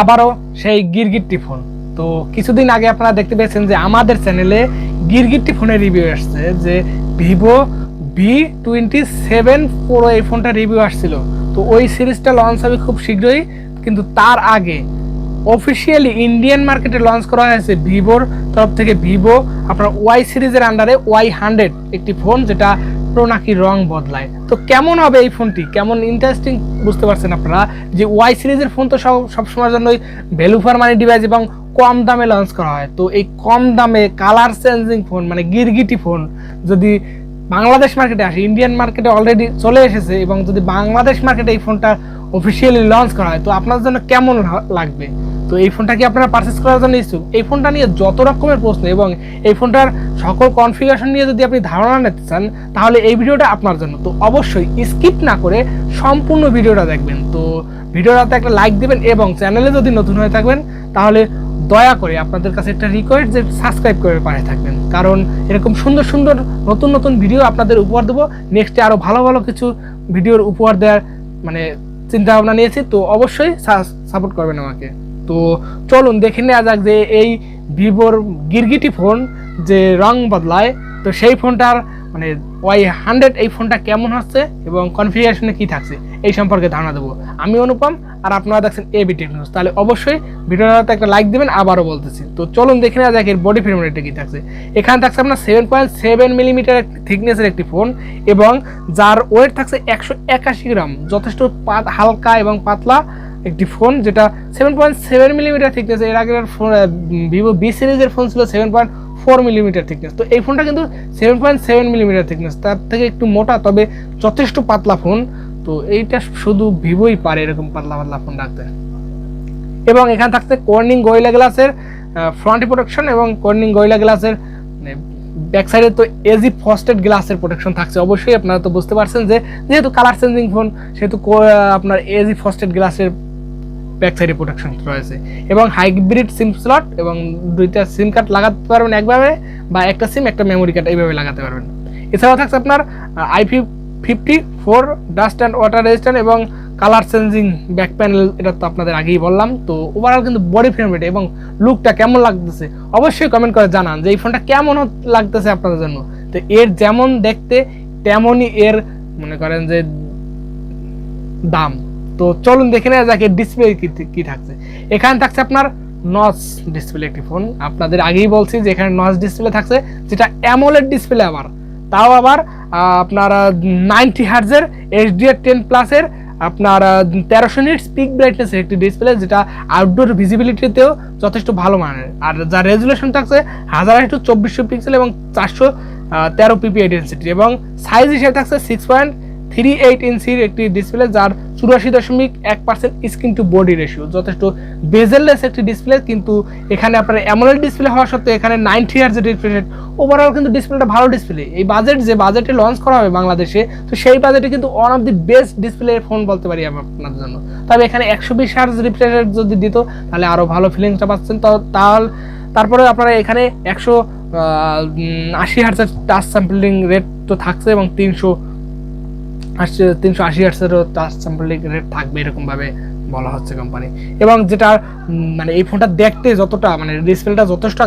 আবারও সেই গিরগিট্টি ফোন। তো কিছুদিন আগে আপনারা দেখতে পেয়েছেন যে আমাদের চ্যানেলে গিরগিট্টি ফোনের রিভিউ আসছে, যে ভিভো V27 Pro এই ফোনটা রিভিউ আসছিল। তো ওই সিরিজটা লঞ্চ হবে খুব শীঘ্রই, কিন্তু তার আগে অফিসিয়ালি ইন্ডিয়ান মার্কেটে লঞ্চ করা হয়েছে ভিভোর তরফ থেকে ভিভো আপনার ওয়াই সিরিজের আন্ডারে Y100 একটি ফোন, যেটা পুরো নাকি রং বদলায়। তো কেমন হবে এই ফোনটি, কেমন ইন্টারেস্টিং বুঝতে পারছেন আপনারা, যে ওয়াই সিরিজের ফোন তো সবসময়ের জন্যই ভ্যালু ফর মানি ডিভাইস এবং কম দামে লঞ্চ করা হয়। তো এই কম দামে কালার চেঞ্জিং ফোন মানে গিরগিটি ফোন যদি বাংলাদেশ মার্কেটে আসে, ইন্ডিয়ান মার্কেটে অলরেডি চলে এসেছে, এবং যদি বাংলাদেশ মার্কেটে এই ফোনটা অফিসিয়ালি লঞ্চ করা হয়, তো আপনাদের জন্য কেমন লাগবে? তো এই ফোনটা কি আপনারা পারচেজ করার জন্য ইচ্ছুক? এই ফোনটা নিয়ে যত রকমের প্রশ্ন এবং এই ফোনটার সকল কনফিগারেশন নিয়ে যদি আপনি ধারণা নিতে চান, তাহলে এই ভিডিওটা আপনার জন্য। তো অবশ্যই স্কিপ না করে সম্পূর্ণ ভিডিওটা দেখবেন। তো ভিডিওটাতে একটা লাইক দিবেন, এবং চ্যানেলে যদি নতুন হয়ে থাকবেন তাহলে দয়া করে আপনাদের কাছে একটা রিকোয়েস্ট যে সাবস্ক্রাইব করে পাশে থাকবেন, কারণ এরকম সুন্দর সুন্দর নতুন নতুন ভিডিও আপনাদের উপহার দেবো। নেক্সটে আরও ভালো ভালো কিছু ভিডিওর উপহার দেওয়ার মানে চিন্তা ভাবনা নিয়েছি। তো অবশ্যই সাপোর্ট করবেন আমাকে। তো চলুন দেখে নেওয়া যাক যে এই ভিভোর গিরগিটি ফোন যে রং বদলায়, তো সেই ফোনটার মানে Y100 এই ফোনটা কেমন হচ্ছে এবং কনফিগারেশনে কি থাকছে এই সম্পর্কে ধারণা দেবো। আমি অনুপম, আর আপনারা দেখছেন ABTechnews। তাহলে অবশ্যই ভিডিওটাতে একটা লাইক দেবেন, আবারও বলতেছি। তো চলুন দেখে নেওয়া যাক এর বডি ফ্রেম রেটে কি থাকছে। এখানে থাকছে আপনার 7.7 মিলিমিটার থিকনেসের একটি ফোন, এবং যার ওয়েট থাকছে 181 গ্রাম, যথেষ্ট হালকা এবং পাতলা একটি ফোন, যেটা 7.7 মিলিমিটার থিকনেস। এর আগের ফোন ভিভো বি সিরিজের ফোন ছিল 7.4 মিলিমিটার থিকনেস। তো এই ফোনটা কিন্তু 7.7 মিলিমিটার থিকনেস, তার থেকে একটু মোটা, তবে যথেষ্ট পাতলা ফোন। তো এইটা শুধু ভিভোই পারে এরকম পাতলা পাতলা ফোন রাখতে। এবং এখানে থাকছে কর্নিং গরিলা গ্লাসের ফ্রন্ট প্রোটেকশন, এবং কর্নিং গরিলা গ্লাসের ব্যাক সাইডে তো এজি ফ্রস্টেড গ্লাসের প্রোটেকশন থাকছে। অবশ্যই আপনারা তো বুঝতে পারছেন যে যেহেতু কালার চেঞ্জিং ফোন, সেহেতু আপনার এজি ফ্রস্টেড গ্লাসের ব্যাক সাইডে প্রোটেকশন রয়েছে। এবং হাইব্রিড সিম স্লট, এবং দুইটা সিম কার্ড লাগাতে পারবেন একভাবে, বা একটা সিম একটা মেমোরি কার্ড এইভাবে লাগাতে পারবেন। এছাড়াও থাকছে আপনার IP54 dust and water resistant এবং কালার চেঞ্জিং ব্যাক প্যানেল, এটা তো আপনাদের আগেই বললাম। তো ওভারঅল কিন্তু বডি ফ্রেম রেট এবং লুকটা কেমন লাগতেছে অবশ্যই কমেন্ট করে জানান যে এই ফোনটা কেমন লাগতেছে আপনাদের জন্য। তো এর যেমন দেখতে তেমনই এর মনে করেন যে দাম। তো চলুন দেখে নেওয়া যাক এর ডিসপ্লে কি থাকছে। এখানে থাকছে আপনার নচ ডিসপ্লে একটি ফোন। আপনাদের আগেই বলছি যে এখানে নচ ডিসপ্লে থাকছে, যেটা অ্যামোলেড ডিসপ্লে, তাও আবার আপনার 90 হার্জের HDR10 প্লাসের আপনার 1300 নিটস পিক ব্রাইটনেসের একটি ডিসপ্লে, যেটা আউটডোর ভিজিবিলিটিতেও যথেষ্ট ভালো মানের। আর যার রেজুলেশন থাকছে 1080x2400 পিক্সেল এবং 413 ppi ডেনসিটি, এবং সাইজ হিসেবে থাকছে 6.38 ইঞ্চির একটি ডিসপ্লে, যার 84.1% স্ক্রিন টু বডি রেশিও, যথেষ্ট বেজেললেস একটি ডিসপ্লে। কিন্তু এখানে আপনার অ্যামোলেড ডিসপ্লে হওয়া সত্ত্বেও এখানে 90 হার্জের রিফ্রেশ রেট। ওভারঅল কিন্তু ডিসপ্লেটা ভালো ডিসপ্লে। এই যে বাজেটে লঞ্চ করা হবে বাংলাদেশে, তো সেই বাজেটে কিন্তু one of the best display phone বলতে পারি আমি আপনার জন্য। তবে এখানে 120 হার্জ রিফ্রেশ রেট যদি দিত তাহলে আরও ভালো ফিলিংসটা পাচ্ছেন। তারপরে আপনারা এখানে 180 হার্জের টাচ স্যাম্পলিং রেট তো থাকছে, এবং 380 হার্টজেরও টাচ স্যাম্পলিং রেট থাকবে এরকম ভাবে বলা হচ্ছে কোম্পানি। এবং যেটা মানে এই ফোনটা দেখতে যতটা মানে ডিসপ্লেটা যথেষ্ট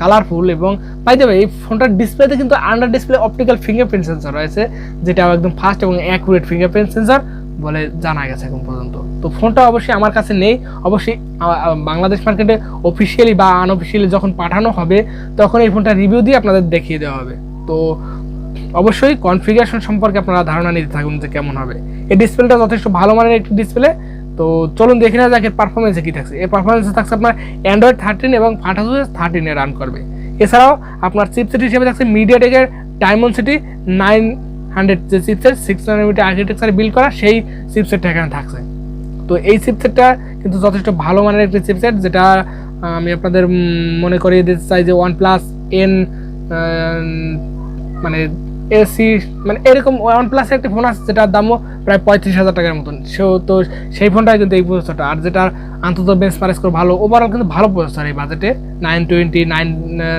কালারফুল, এবং বাই দ্য ওয়ে এই ফোনটার ডিসপ্লেতে কিন্তু under display optical fingerprint sensor রয়েছে, যেটা একদম ফাস্ট এবং অ্যাকুরেট ফিঙ্গারপ্রিন্ট সেন্সর বলে জানা গেছে এখন পর্যন্ত। তো ফোনটা অবশ্যই আমার কাছে নেই, অবশ্যই বাংলাদেশ মার্কেটে অফিসিয়ালি বা আনঅফিসিয়ালি যখন পাঠানো হবে তখন এই ফোনটা রিভিউ দিয়ে আপনাদের দেখিয়ে দেওয়া হবে। তো অবশ্যই কনফিগারেশন সম্পর্কে আপনারা ধারণা নিতে থাকুন যে কেমন হবে। এই ডিসপ্লেটা যথেষ্ট ভালো মানের একটি ডিসপ্লে। তো চলুন দেখে নেওয়া যাক এর পারফরমেন্সে কি থাকছে। এর পারফরমেন্সে থাকছে আপনার Android 13 এবং FATOS 13 এ রান করবে। এছাড়াও আপনার চিপসেট হিসেবে থাকছে মিডিয়াটেকের Dimensity 900 যে চিপসেট 6 নানোমিটার আর্কিটেকচারে বিল্ড করা, সেই চিপসেটটা এখানে থাকছে। তো এই চিপসেটটা কিন্তু যথেষ্ট ভালো মানের একটি চিপসেট, যেটা আমি আপনাদের মনে করিয়ে দিতে চাই যে OnePlus N মানে এসি মানে এরকম OnePlus একটা ফোন আছে যেটার দামও প্রায় 35,000 টাকার মতন। তো সেই ফোনটাই কিন্তু এই প্রসেসরটা, আর যেটা অন্তত বেঞ্চমার্ক স্কোর ভালো, ওভারঅল কিন্তু ভালো প্রসেসর এই বাজেটে 920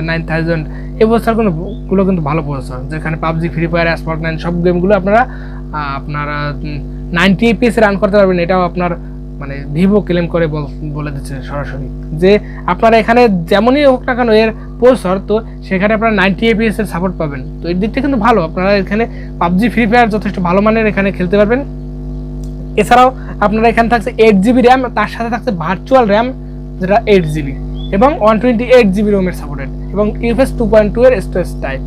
9000 এই প্রসেসরগুলো কিন্তু ভালো প্রসেসর, যেখানে পাবজি, ফ্রি ফায়ার, Sport9 সব গেমগুলো আপনারা 90 FPS রান করতে পারবেন। এটাও আপনার মানে ভিভো ক্লেম করে বলে দিচ্ছে সরাসরি যে আপনারা এখানে যেমনই হোক না কেন এর প্রসেসর, তো সেখানে আপনারা 90 FPS এর সাপোর্ট পাবেন। তো এর দিকটা কিন্তু ভালো, আপনারা এখানে পাবজি ফ্রি ফায়ার যথেষ্ট ভালো মানের এখানে খেলতে পারবেন। এছাড়াও আপনারা এখানে থাকছে 8GB র্যাম, তার সাথে থাকছে ভার্চুয়াল র্যাম যেটা 8GB এবং 128GB রোমের সাপোর্টেড এবং UFS 2.2 এর স্টোরেজ টাইপ।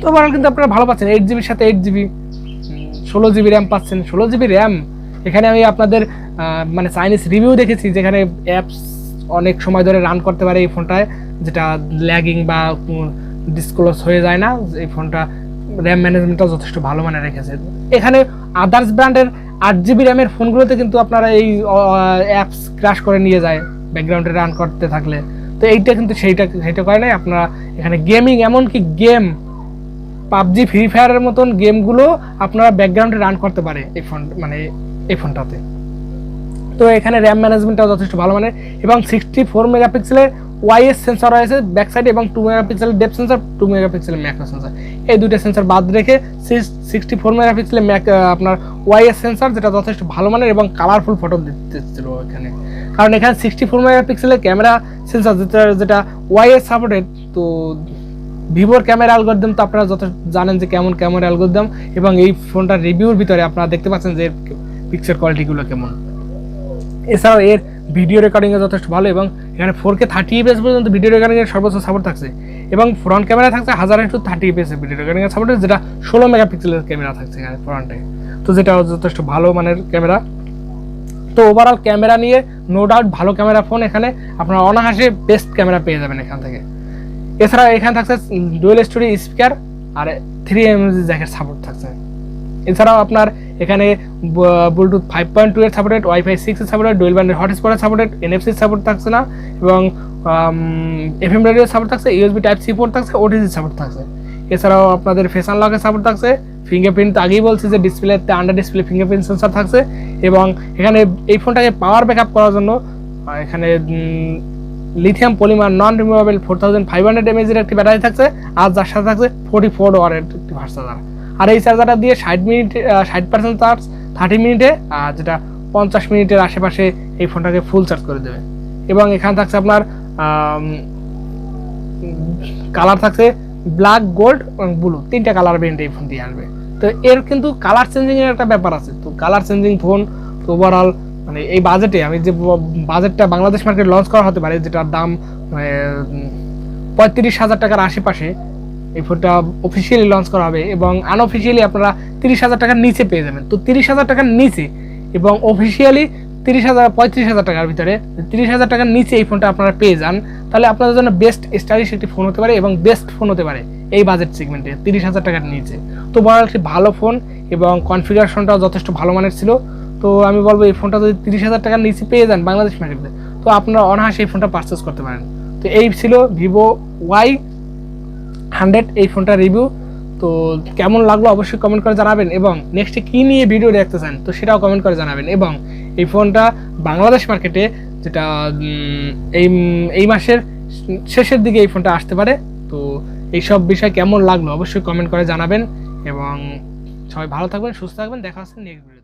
তো ওভারঅল কিন্তু আপনারা ভালো পাচ্ছেন, 8GBর সাথে 8GB, 16GB র্যাম পাচ্ছেন। 16GB র্যাম এখানে আমি আপনাদের মানে চাইনিজ রিভিউ দেখেছি যেখানে অ্যাপস অনেক সময় ধরে রান করতে পারে এই ফোনটায়, যেটা ল্যাগিং বা ডিসক্লোজ হয়ে যায় না। এই ফোনটা র্যাম ম্যানেজমেন্টটা যথেষ্ট ভালো মানে রেখেছে। এখানে আদার্স ব্র্যান্ডের 8GB র্যামের ফোনগুলোতে কিন্তু আপনারা এই অ্যাপস ক্র্যাশ করে নিয়ে যায় ব্যাকগ্রাউন্ডে রান করতে থাকলে। তো এইটা কিন্তু সেইটা করে নাই। আপনারা এখানে গেমিং, এমনকি গেম পাবজি ফ্রি ফায়ারের মতন গেমগুলো আপনারা ব্যাকগ্রাউন্ডে রান করতে পারে এই ফোন মানে এই ফোনটাতে। তো এখানে র্যাম ম্যানেজমেন্টটাও যথেষ্ট ভালো মানে এবং 64 মেগাপিক্সেলের ওয়াইএস সেন্সর রয়েছে ব্যাক সাইডে এবং 2 মেগাপিক্সেলের ডেপথ সেন্সর, 2 মেগাপিক্সেলের ম্যাক্রো সেন্সর। এই দুইটা সেন্সর বাদ রেখে 64 মেগাপিক্সেলের আপনার ওয়াইএস সেন্সর, যেটা যথেষ্ট ভালো মানের এবং কালারফুল ফটো দিচ্ছিল এখানে। কারণ এখানে 64 মেগাপিক্সেলের ক্যামেরা সেন্সর যেটা ওয়াইএস সাপোর্টেড। তো ভিভোর ক্যামেরা অ্যালগরিদম তো আপনারা যত জানেন যে কেমন ক্যামেরা অ্যালগরিদম, এবং এই ফোনটার রিভিউর ভিতরে আপনারা দেখতে পাচ্ছেন যে পিকচার কোয়ালিটিগুলো কেমন। এছাড়াও এর ভিডিও রেকর্ডিংয়ে যথেষ্ট ভালো এবং এখানে 4K 30 FPS পর্যন্ত ভিডিও রেকর্ডিংয়ের সর্বোচ্চ সাপোর্ট থাকছে এবং ফ্রন্ট ক্যামেরা থাকছে 1080 FPS ভিডিও রেকর্ডিংয়ের সাপোর্ট, যেটা 16 মেগাপিক্সেলের ক্যামেরা থাকছে এখানে ফ্রন্টে। তো যেটা যথেষ্ট ভালো মানের ক্যামেরা। তো ওভারঅল ক্যামেরা নিয়ে নো ডাউট ভালো ক্যামেরা ফোন, এখানে আপনারা অনায়াসে বেস্ট ক্যামেরা পেয়ে যাবেন এখান থেকে। এছাড়া এখানে থাকছে ডুয়েল স্টোরি স্পিকার আর 3 mm জ্যাকের সাপোর্ট থাকছে। এছাড়াও আপনার এখানে ব্লুটুথ 5.2 এর সাপোর্টেড, ওয়াইফাই 6 এর সাপোর্টেড, ডুয়েল ব্যান্ডের হটস্পটের সাপোর্টেড, NFC সাপোর্ট থাকছে না এবং FM রেডিও সাপোর্ট থাকছে, USB Type-C পোর্ট থাকছে, OTG সাপোর্ট থাকছে। এছাড়াও আপনাদের ফেস আনলকের সাপোর্ট থাকছে, ফিঙ্গারপ্রিন্ট আগেই বলছি যে ডিসপ্লেতে আন্ডার ডিসপ্লে ফিঙ্গারপ্রিন্ট সেন্সর থাকছে এবং এখানে এই ফোনটাকে পাওয়ার ব্যাকআপ করার জন্য এখানে lithium polymer non removable 4500 mAh এর একটি ব্যাটারি থাকছে আর যার সাথে থাকছে 44 ওয়াটের একটি ফাস্ট চার্জার। আর এই চার্জারটা দিয়ে 60% চার্জ 30 মিনিটে, আর যেটা 50 মিনিটের আশেপাশে এই ফোনটাকে ফুল চার্জ করে দেবে। এবং এখানে থাকছে আপনার কালার থাকছে ব্ল্যাক, গোল্ড এবং ব্লু, 3টা কালার ভেরিয়েন্ট এই ফোনটি আসবে। তো এর কিন্তু কালার চেঞ্জিং এর একটা ব্যাপার আছে। তো কালার চেঞ্জিং ফোন ওভারঅল মানে এই বাজেটে, আমি যে বাজেটটা বাংলাদেশ মার্কেটে লঞ্চ করা হতে পারে যেটার দাম 35,000 টাকার আশেপাশে এই ফোনটা অফিসিয়ালি লঞ্চ করা হবে এবং আনঅফিসিয়ালি আপনারা 30,000 টাকার নিচে পেয়ে যাবেন। তো 30,000 টাকার নিচে এবং অফিসিয়ালি 35,000 টাকার ভিতরে 30,000 টাকার নিচে এই ফোনটা আপনারা পেয়ে যান, তাহলে আপনাদের জন্য বেস্ট স্টাইলিশ একটি ফোন হতে পারে এবং বেস্ট ফোন হতে পারে এই বাজেট সেগমেন্টে 30,000 টাকার নিচে। তো বড় একটি ভালো ফোন এবং কনফিগারেশনটাও যথেষ্ট ভালো মানের ছিল। তো আমি বলবো এই ফোনটা যদি 30,000 টাকার নিচে পেয়ে যান বাংলাদেশ মার্কেটে, তো আপনারা অনায়াসে এই ফোনটা পারচেস করতে পারেন। তো এই ছিল ভিভো Y100 এই ফোনটার রিভিউ। তো কেমন লাগলো অবশ্যই কমেন্ট করে জানাবেন এবং নেক্সটে কী নিয়ে ভিডিও দেখতে চান তো সেটাও কমেন্ট করে জানাবেন। এবং এই ফোনটা বাংলাদেশ মার্কেটে যেটা এই মাসের শেষের দিকে এই ফোনটা আসতে পারে। তো এইসব বিষয় কেমন লাগলো অবশ্যই কমেন্ট করে জানাবেন এবং সবাই ভালো থাকবেন, সুস্থ থাকবেন। দেখা হচ্ছে নেক্সট ভিডিও।